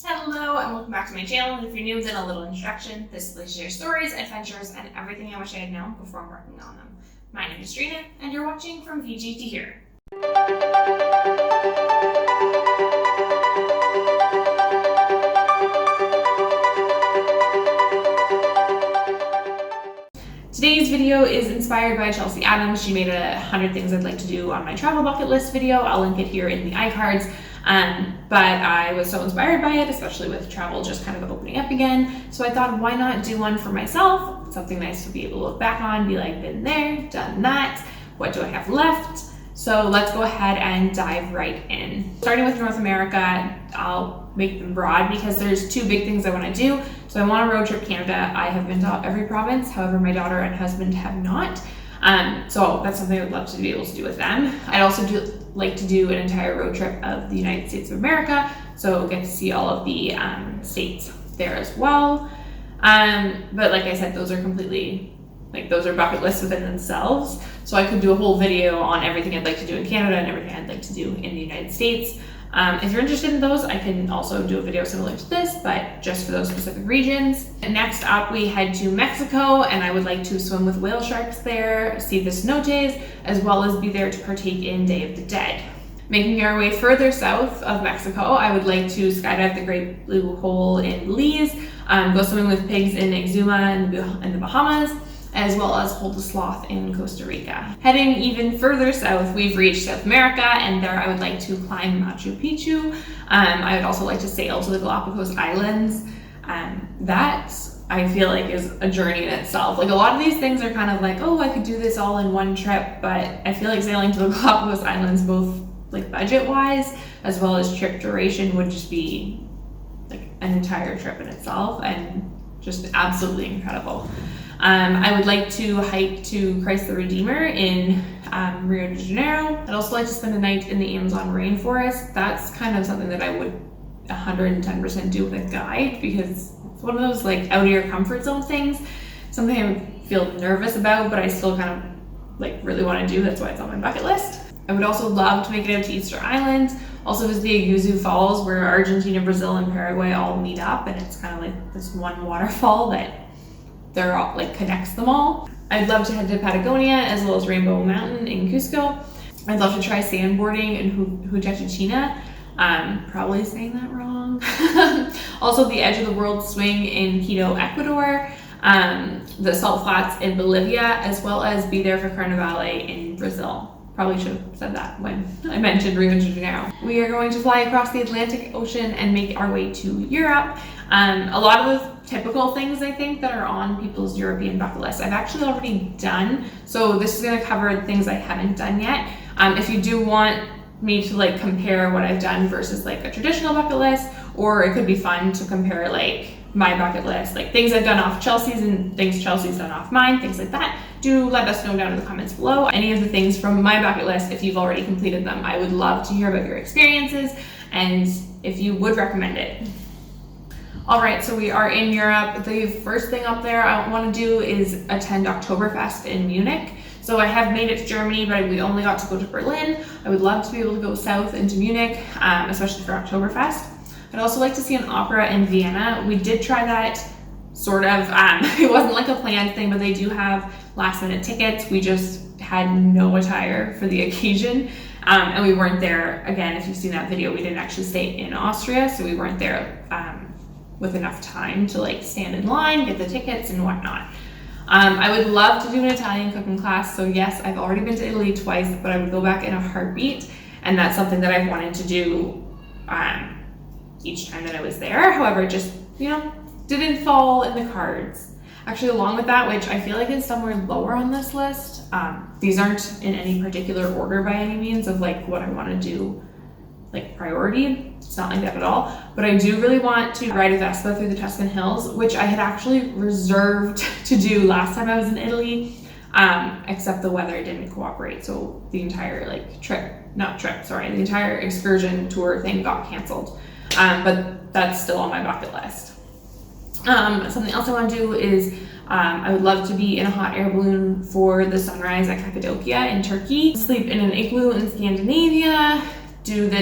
Hello and welcome back to my channel, and if you're new, then a little introduction. This place shares stories, adventures, and everything I wish I had known before embarking on them. My name is Trina, and you're watching From Fiji to Here. Today's video is inspired by Chelsea Addams. She made 100 things I'd like to do on my travel bucket list video. I'll link it here in the iCards. But I was so inspired by it, especially with travel just kind of opening up again. So I thought, why not do one for myself? Something nice to be able to look back on, be like, been there, done that. What do I have left? So let's go ahead and dive right in. Starting with North America, I'll make them broad because there's two big things I want to do. So I want to road trip Canada. I have been to every province, however my daughter and husband have not. So that's something I would love to be able to do with them. I'd also like to do an entire road trip of the United States of America, so get to see all of the states there as well. But like I said, those are completely, those are bucket lists within themselves. So I could do a whole video on everything I'd like to do in Canada and everything I'd like to do in the United States. If you're interested in those, I can also do a video similar to this, but just for those specific regions. Next up, we head to Mexico, and I would like to swim with whale sharks there, see the cenotes, as well as be there to partake in Day of the Dead. Making our way further south of Mexico, I would like to skydive the Great Blue Hole in Belize, go swimming with pigs in Exuma in the Bahamas, as well as hold a sloth in Costa Rica. Heading even further south, we've reached South America, and there I would like to climb Machu Picchu. I would also like to sail to the Galapagos Islands. That I feel like is a journey in itself. Like, a lot of these things are kind of like, oh, I could do this all in one trip, but I feel like sailing to the Galapagos Islands, both like budget-wise as well as trip duration, would just be like an entire trip in itself and just absolutely incredible. I would like to hike to Christ the Redeemer in Rio de Janeiro. I'd also like to spend a night in the Amazon rainforest. That's kind of something that I would 110% do with a guide, because it's one of those like out of your comfort zone things. Something I feel nervous about, but I still kind of like really want to do. That's why it's on my bucket list. I would also love to make it out to Easter Island. Also visit the Igloo Falls, where Argentina, Brazil, and Paraguay all meet up, and it's kind of like this one waterfall that they're all like connects them all. I'd love to head to Patagonia, as well as Rainbow Mountain in Cusco. I'd love to try sandboarding in Hujachicina. Probably saying that wrong. Also the Edge of the World swing in Quito, Ecuador. The Salt Flats in Bolivia, as well as be there for Carnival in Brazil. Probably should have said that when I mentioned Rio de Janeiro. We are going to fly across the Atlantic Ocean and make our way to Europe. A lot of the typical things I think that are on people's European bucket list I've actually already done. So this is going to cover things I haven't done yet. If you do want me to like compare what I've done versus like a traditional bucket list, or it could be fun to compare like my bucket list, like things I've done off Chelsea's and things Chelsea's done off mine, things like that, do let us know down in the comments below. Any of the things from my bucket list, if you've already completed them, I would love to hear about your experiences and if you would recommend it. All right, so we are in Europe. The first thing up there I want to do is attend Oktoberfest in Munich. So I have made it to Germany, but we only got to go to Berlin. I would love to be able to go south into Munich, especially for Oktoberfest. I'd also like to see an opera in Vienna. We did try that, sort of. It wasn't like a planned thing, but they do have last minute tickets. We just had no attire for the occasion. And we weren't there, again, if you've seen that video, we didn't actually stay in Austria, so we weren't there with enough time to like stand in line, get the tickets and whatnot. I would love to do an Italian cooking class. So yes, I've already been to Italy twice, but I would go back in a heartbeat. And that's something that I've wanted to do each time that I was there. However, it just, didn't fall in the cards. Actually, along with that, which I feel like is somewhere lower on this list, these aren't in any particular order by any means of like what I want to do, like priority. It's not like that at all. But I do really want to ride a Vespa through the Tuscan hills, which I had actually reserved to do last time I was in Italy, except the weather didn't cooperate. So the entire the entire excursion tour thing got canceled. But that's still on my bucket list. Something else I want to do is I would love to be in a hot air balloon for the sunrise at Cappadocia in Turkey, sleep in an igloo in Scandinavia, do the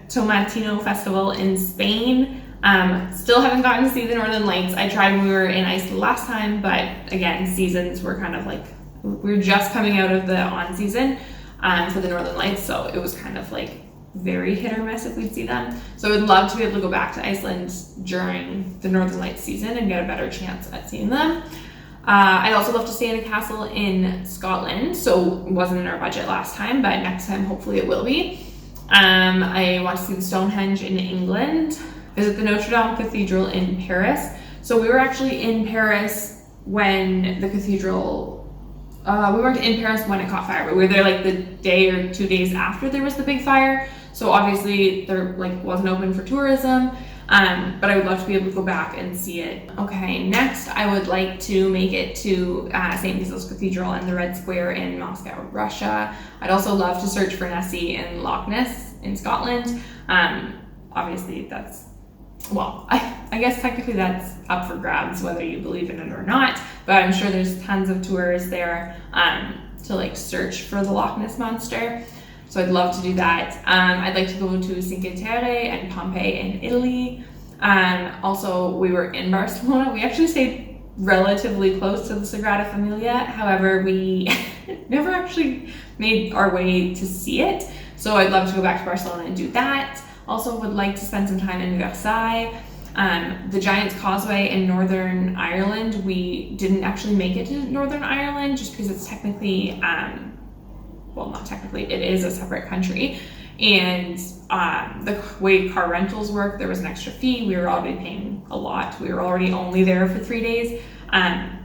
Tomatino Festival in Spain, Still haven't gotten to see the Northern Lights. I tried when we were in Iceland last time, but again, seasons were kind of like, we were just coming out of the on season for the Northern Lights, so it was kind of like very hit or miss if we'd see them. So I would love to be able to go back to Iceland during the Northern Lights season and get a better chance at seeing them. I'd also love to stay in a castle in Scotland, so it wasn't in our budget last time, but next time hopefully it will be. I want to see the Stonehenge in England, visit the Notre Dame Cathedral in Paris. So we were actually in Paris when the cathedral, we weren't in Paris when it caught fire, but we were there like the day or 2 days after there was the big fire. So obviously there like wasn't open for tourism, but I would love to be able to go back and see it. Okay, next I would like to make it to St. Basil's Cathedral and the Red Square in Moscow, Russia. I'd also love to search for Nessie in Loch Ness in Scotland. Obviously that's, well, I guess technically that's up for grabs whether you believe in it or not, but I'm sure there's tons of tours there to like search for the Loch Ness Monster. So I'd love to do that. I'd like to go to Cinque Terre and Pompeii in Italy. Also, we were in Barcelona. We actually stayed relatively close to the Sagrada Familia. However, we never actually made our way to see it. So I'd love to go back to Barcelona and do that. Also would like to spend some time in Versailles. The Giant's Causeway in Northern Ireland. We didn't actually make it to Northern Ireland just because it's technically, well, not technically, it is a separate country. And the way car rentals work, there was an extra fee. We were already paying a lot. We were already only there for 3 days.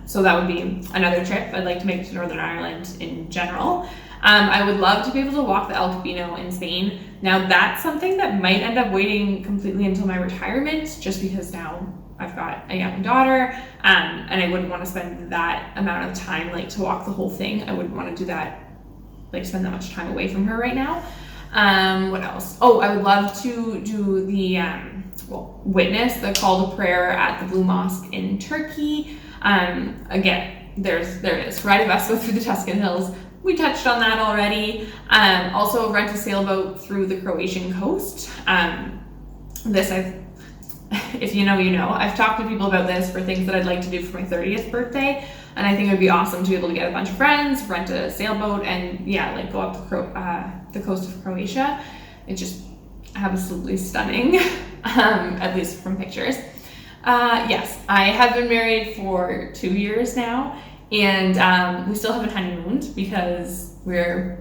So that would be another trip. I'd like to make it to Northern Ireland in general. I would love to be able to walk the El Camino in Spain. Now that's something that might end up waiting completely until my retirement, just because now I've got a young daughter, and I wouldn't want to spend that amount of time like to walk the whole thing. I wouldn't want to do that, like spend that much time away from her right now. What else? Oh, I would love to do the, witness the call to prayer at the Blue Mosque in Turkey. Again, there it is, ride a Vespa through the Tuscan hills. We touched on that already. Also rent a sailboat through the Croatian coast. If you know, you know. I've talked to people about this for things that I'd like to do for my 30th birthday. And I think it would be awesome to be able to get a bunch of friends, rent a sailboat, and yeah, like go up the coast of Croatia. It's just absolutely stunning, at least from pictures. Yes, I have been married for 2 years now, and we still haven't honeymooned because we're,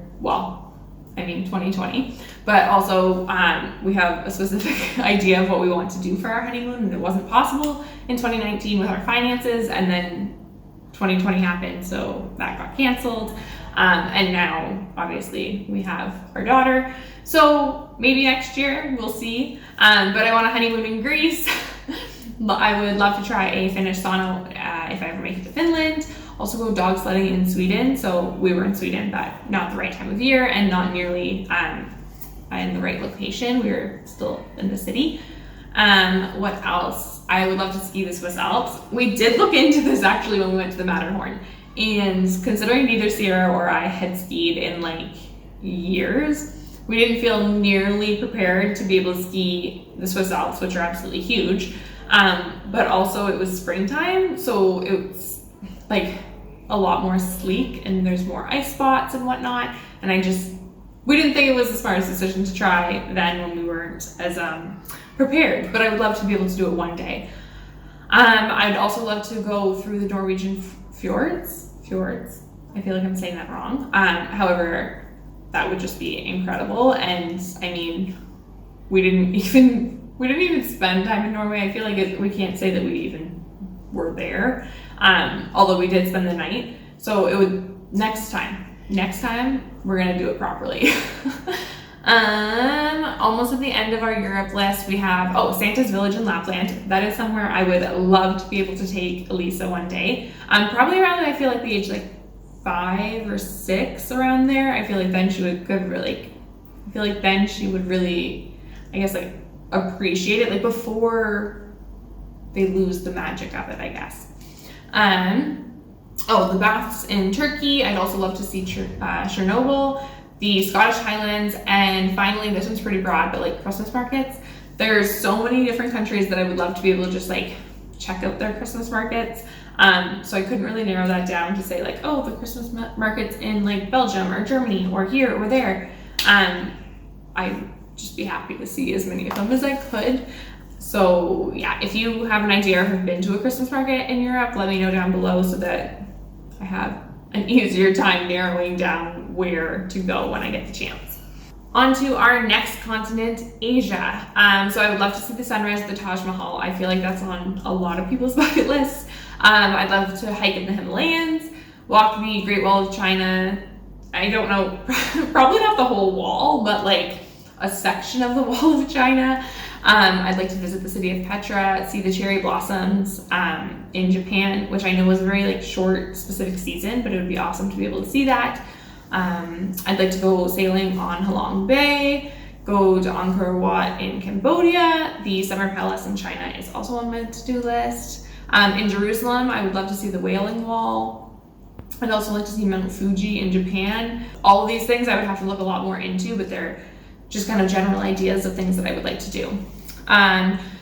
2020, but also we have a specific idea of what we want to do for our honeymoon, and it wasn't possible in 2019 with our finances, and then 2020 happened, so that got canceled. And now, obviously, we have our daughter. So maybe next year, we'll see. But I want a honeymoon in Greece. I would love to try a Finnish sauna if I ever make it to Finland. Also go dog sledding in Sweden. So we were in Sweden, but not the right time of year and not nearly in the right location. We were still in the city. What else? I would love to ski the Swiss Alps. We did look into this actually when we went to the Matterhorn. And considering neither Sierra or I had skied in like years, we didn't feel nearly prepared to be able to ski the Swiss Alps, which are absolutely huge. But also it was springtime, so it's like a lot more sleek and there's more ice spots and whatnot. And we didn't think it was the smartest decision to try then when we weren't as prepared, but I would love to be able to do it one day. I'd also love to go through the Norwegian fjords. I feel like I'm saying that wrong. However, that would just be incredible. And I mean, we didn't even spend time in Norway. I feel like we can't say that we even were there. Although we did spend the night. So next time we're gonna do it properly. Almost at the end of our Europe list, we have Santa's Village in Lapland. That is somewhere I would love to be able to take Elisa one day. Probably around, I feel like the age like 5 or 6, around there. I feel like then she would really, I guess, like appreciate it, like before they lose the magic of it, I guess. The baths in Turkey. I'd also love to see Chernobyl, the Scottish Highlands, and finally, this one's pretty broad, but like Christmas markets. There's so many different countries that I would love to be able to just like check out their Christmas markets. So I couldn't really narrow that down to say like, oh, the Christmas markets in like Belgium or Germany or here or there. I'd just be happy to see as many of them as I could. So yeah, if you have an idea or have been to a Christmas market in Europe, let me know down below so that I have an easier time narrowing down where to go when I get the chance. On to our next continent, Asia. So I would love to see the sunrise at the Taj Mahal. I feel like that's on a lot of people's bucket lists. I'd love to hike in the Himalayas, walk the Great Wall of China. I don't know, probably not the whole wall, but like a section of the Wall of China. I'd like to visit the city of Petra, see the cherry blossoms in Japan, which I know was a very like short specific season, but it would be awesome to be able to see that. I'd like to go sailing on Halong Bay, go to Angkor Wat in Cambodia. The Summer Palace in China is also on my to-do list. In Jerusalem, I would love to see the Wailing Wall. I'd also like to see Mount Fuji in Japan. All of these things I would have to look a lot more into, but they're just kind of general ideas of things that I would like to do.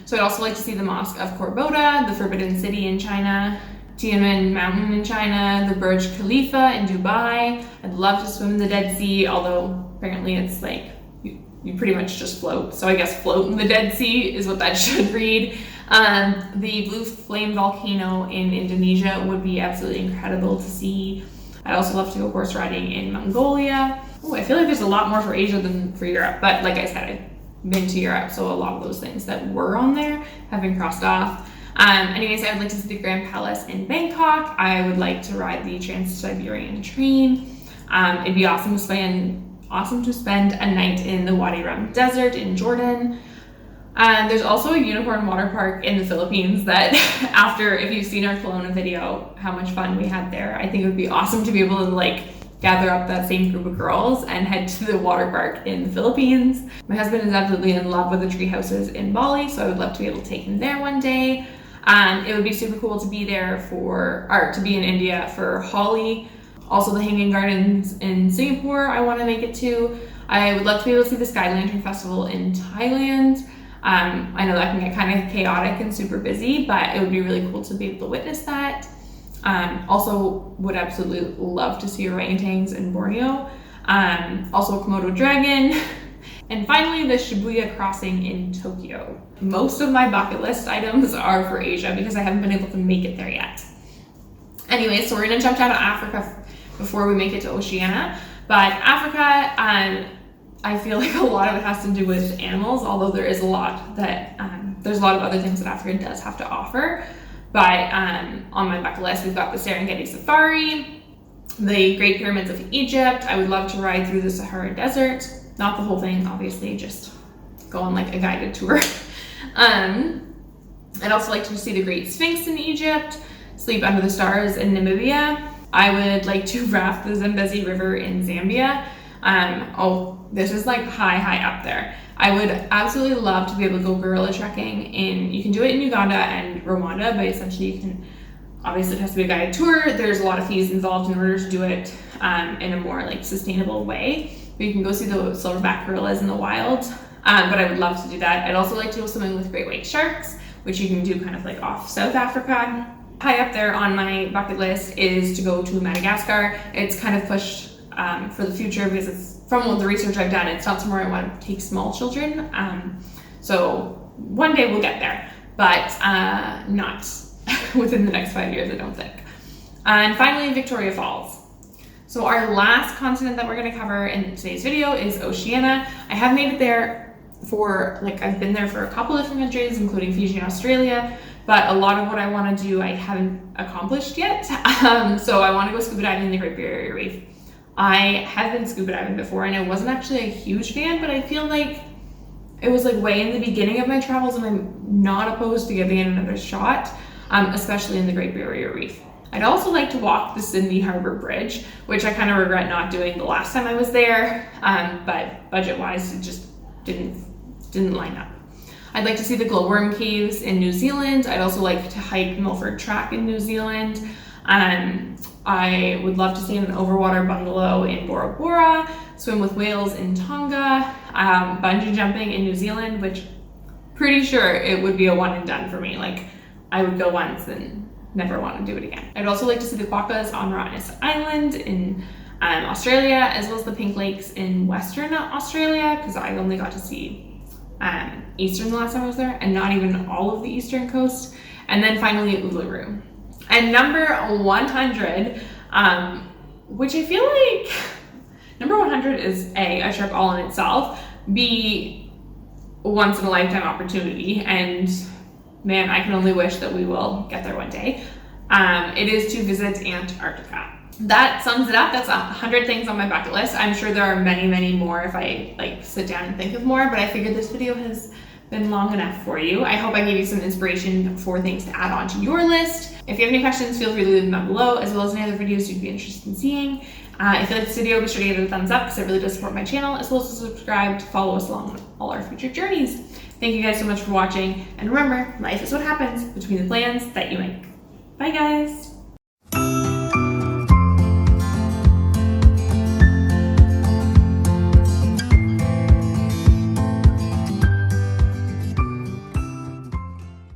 So I'd also like to see the Mosque of Cordoba, the Forbidden City in China, Tiananmen Mountain in China, the Burj Khalifa in Dubai. I'd love to swim in the Dead Sea, although apparently it's like you pretty much just float. So I guess float in the Dead Sea is what that should read. The Blue Flame Volcano in Indonesia would be absolutely incredible to see. I'd also love to go horse riding in Mongolia. Oh, I feel like there's a lot more for Asia than for Europe, but like I said, I've been to Europe, so a lot of those things that were on there have been crossed off. Anyways, I would like to see the Grand Palace in Bangkok. I would like to ride the Trans-Siberian train. It'd be awesome to spend a night in the Wadi Rum Desert in Jordan. There's also a unicorn water park in the Philippines that if you've seen our Kelowna video, how much fun we had there, I think it would be awesome to be able to like gather up that same group of girls and head to the water park in the Philippines. My husband is absolutely in love with the tree houses in Bali, so I would love to be able to take him there one day. It would be super cool to be to be in India for Holi. Also the Hanging Gardens in Singapore, I want to make it to. I would love to be able to see the Sky Lantern Festival in Thailand. I know that can get kind of chaotic and super busy, but it would be really cool to be able to witness that. Also would absolutely love to see orangutans in Borneo. Also a Komodo dragon. And finally, the Shibuya crossing in Tokyo. Most of my bucket list items are for Asia because I haven't been able to make it there yet. Anyway, so we're gonna jump down to Africa before we make it to Oceania. But Africa, I feel like a lot of it has to do with animals, although there is a lot that, there's a lot of other things that Africa does have to offer. But on my bucket list, we've got the Serengeti Safari, the Great Pyramids of Egypt. I would love to ride through the Sahara Desert. Not the whole thing, obviously, just go on like a guided tour. I'd also like to see the Great Sphinx in Egypt, sleep under the stars in Namibia. I would like to raft the Zambezi River in Zambia. This is like high up there. I would absolutely love to be able to go gorilla trekking you can do it in Uganda and Rwanda, but essentially obviously it has to be a guided tour. There's a lot of fees involved in order to do it in a more like sustainable way. But you can go see the silverback gorillas in the wild, but I would love to do that. I'd also like to go swimming with great white sharks, which you can do kind of like off South Africa. High up there on my bucket list is to go to Madagascar. It's kind of pushed for the future because it's, from the research I've done, it's not somewhere I want to take small children. So one day we'll get there, but not within the next 5 years, I don't think. And finally, Victoria Falls. So our last continent that we're going to cover in today's video is Oceania. I have made it there I've been there for a couple different countries, including Fiji and Australia, but a lot of what I want to do I haven't accomplished yet. So I want to go scuba diving in the Great Barrier Reef. I have been scuba diving before and I wasn't actually a huge fan, but I feel like it was like way in the beginning of my travels and I'm not opposed to giving it another shot, especially in the Great Barrier Reef. I'd also like to walk the Sydney Harbour Bridge, which I kind of regret not doing the last time I was there, but budget-wise, it just didn't line up. I'd like to see the glowworm caves in New Zealand. I'd also like to hike Milford Track in New Zealand. I would love to stay in an overwater bungalow in Bora Bora, swim with whales in Tonga, bungee jumping in New Zealand, which pretty sure it would be a one and done for me. Like, I would go once and never want to do it again. I'd also like to see the quokkas on Rottnest Island in Australia, as well as the Pink Lakes in Western Australia, because I only got to see Eastern the last time I was there, and not even all of the Eastern coast. And then finally Uluru. And number 100, which I feel like number 100 is a trip all in itself, B, once in a lifetime opportunity, and man, I can only wish that we will get there one day. It is to visit Antarctica. That sums it up. That's 100 things on my bucket list. I'm sure there are many, many more if I like sit down and think of more, but I figured this video has been long enough for you. I hope I gave you some inspiration for things to add on to your list. If you have any questions, feel free to leave them down below, as well as any other videos you'd be interested in seeing. If you like this video, be sure to give it a thumbs up because it really does support my channel, as well as to subscribe to follow us along all our future journeys. Thank you guys so much for watching, and remember, life is what happens between the plans that you make. Bye guys!